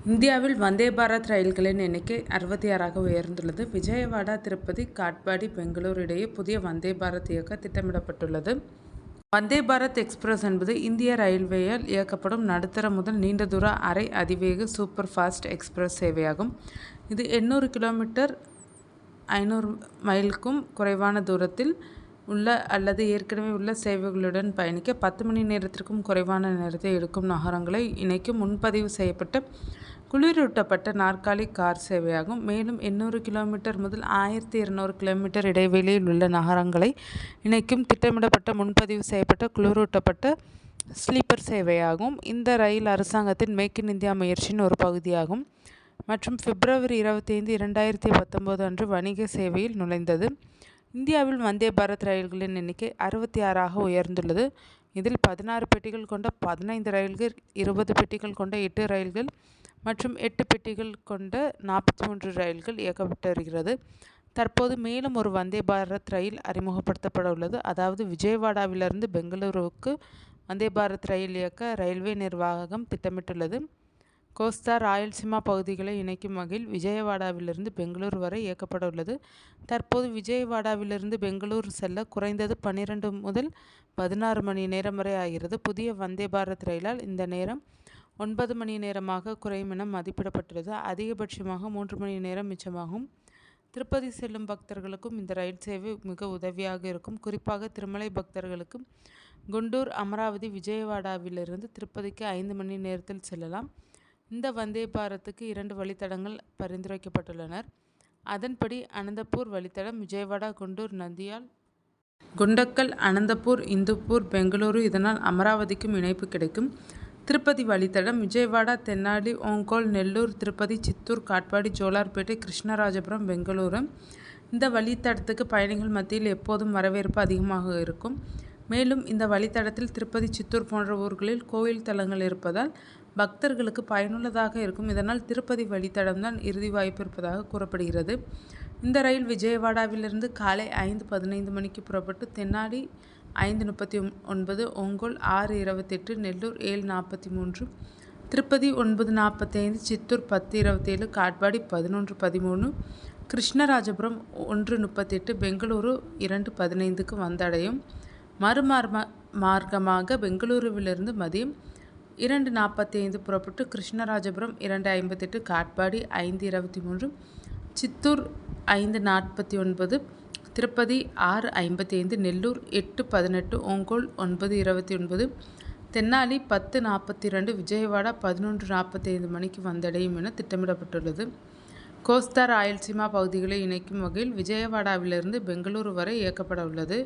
இந்தியாவில் வந்தே பாரத் ரயில்களின் எண்ணிக்கை 66ஆக உயர்ந்துள்ளது. விஜயவாடா, திருப்பதி, காட்பாடி, பெங்களூரு இடையே புதிய வந்தே பாரத் இயக்க திட்டமிடப்பட்டுள்ளது. வந்தே பாரத் எக்ஸ்பிரஸ் என்பது இந்திய ரயில்வேயால் இயக்கப்படும் நடுத்தர முதல் நீண்ட தூர அரை அதிவேக சூப்பர் ஃபாஸ்ட் எக்ஸ்பிரஸ் சேவையாகும். இது 800 கிலோமீட்டர் 500 மைலுக்கும் குறைவான தூரத்தில் உள்ள அல்லது ஏற்கனவே உள்ள சேவைகளுடன் பயணிக்க 10 மணி நேரத்திற்கும் குறைவான நேரத்தை எடுக்கும் நகரங்களை இணைக்கும் முன்பதிவு செய்யப்பட்ட குளிரூட்டப்பட்ட நாற்காலி கார் சேவையாகும். மேலும் 800 கிலோமீட்டர் முதல் 1200 கிலோமீட்டர் இடைவெளியில் உள்ள நகரங்களை இணைக்கும் திட்டமிடப்பட்ட முன்பதிவு செய்யப்பட்ட குளிரூட்டப்பட்ட ஸ்லீப்பர் சேவையாகும். இந்த ரயில் அரசாங்கத்தின் மேக் இன் இந்தியா முயற்சியின் ஒரு பகுதியாகும் மற்றும் பிப்ரவரி 25, 2019 அன்று வணிக சேவையில் நுழைந்தது. இந்தியாவில் வந்தே பாரத் ரயில்களின் எண்ணிக்கை 66ஆக உயர்ந்துள்ளது. இதில் 16 பெட்டிகள் கொண்ட 15 ரயில்கள், 20 பெட்டிகள் கொண்ட 8 ரயில்கள் மற்றும் 8 பெட்டிகள் கொண்ட 43 ரயில்கள் இயக்கப்பட்டு வருகிறது. தற்போது மேலும் ஒரு வந்தே பாரத் ரயில் அறிமுகப்படுத்தப்பட உள்ளது. அதாவது விஜயவாடாவிலிருந்து பெங்களூருவுக்கு வந்தே பாரத் ரயில் இயக்க ரயில்வே நிர்வாகம் திட்டமிட்டுள்ளது. கோஸ்தா, ராயல்சீமா பகுதிகளை இணைக்கும் வகையில் விஜயவாடாவிலிருந்து பெங்களூரு வரை இயக்கப்பட உள்ளது. தற்போது விஜயவாடாவிலிருந்து பெங்களூரு செல்ல குறைந்தது 12 முதல் 16 மணி நேரம் வரை ஆகிறது. புதிய வந்தே பாரத் ரயிலால் இந்த நேரம் 9 மணி நேரமாக குறையும் என மதிப்பிடப்பட்டுள்ளது. அதிகபட்சமாக 3 மணி நேரம் மிச்சமாகும். திருப்பதி செல்லும் பக்தர்களுக்கும் இந்த ரயில் சேவை மிக உதவியாக இருக்கும். குறிப்பாக திருமலை பக்தர்களுக்கு குண்டூர், அமராவதி, விஜயவாடாவிலிருந்து திருப்பதிக்கு 5 மணி நேரத்தில் செல்லலாம். இந்த வந்தே பாரத்துக்கு 2 வழித்தடங்கள் பரிந்துரைக்கப்பட்டுள்ளன. அதன்படி அனந்தபூர் வழித்தடம் விஜயவாடா, குண்டூர், நந்தியால், குண்டக்கல், அனந்தபூர், இந்துப்பூர், பெங்களூரு. இதனால் அமராவதிக்கும் இணைப்பு கிடைக்கும். திருப்பதி வழித்தடம் விஜயவாடா, தென்னாலி, ஓங்கோல், நெல்லூர், திருப்பதி, சித்தூர், காட்பாடி, ஜோலார்பேட்டை, கிருஷ்ணராஜபுரம், பெங்களூரு. இந்த வழித்தடத்துக்கு பயணிகள் மத்தியில் எப்போதும் வரவேற்பு அதிகமாக இருக்கும். மேலும் இந்த வழித்தடத்தில் திருப்பதி, சித்தூர் போன்ற ஊர்களில் கோயில் தலங்கள் இருப்பதால் பக்தர்களுக்கு பயனுள்ளதாக இருக்கும். இதனால் திருப்பதி வழித்தடம்தான் இறுதி வாய்ப்பு இருப்பதாக கூறப்படுகிறது. இந்த ரயில் விஜயவாடாவிலிருந்து காலை 5:15 மணிக்கு புறப்பட்டு தென்னாலி 5:39, ஓங்கோல் 6:28, நெல்லூர் 7:43, திருப்பதி 9:45, சித்தூர் 10:27, காட்பாடி 11:13, கிருஷ்ணராஜபுரம் 1:38, பெங்களூரு 2:15க்கு வந்தடையும். மறுமார்க்கமாக பெங்களூருவிலிருந்து மதியம் 2:45 புறப்பட்டு கிருஷ்ணராஜபுரம் 2:58, காட்பாடி 5:23, சித்தூர் 5:49, திருப்பதி 6:55, நெல்லூர் 8:18, ஓங்கோல் 9:29, தென்னாலி 10:42, விஜயவாடா 11:45 மணிக்கு வந்தடையும் என திட்டமிடப்பட்டுள்ளது. கோஸ்தா, ராயல்சீமா பகுதிகளை இணைக்கும் வகையில் விஜயவாடாவிலிருந்து பெங்களூரு வரை இயக்கப்பட உள்ளது.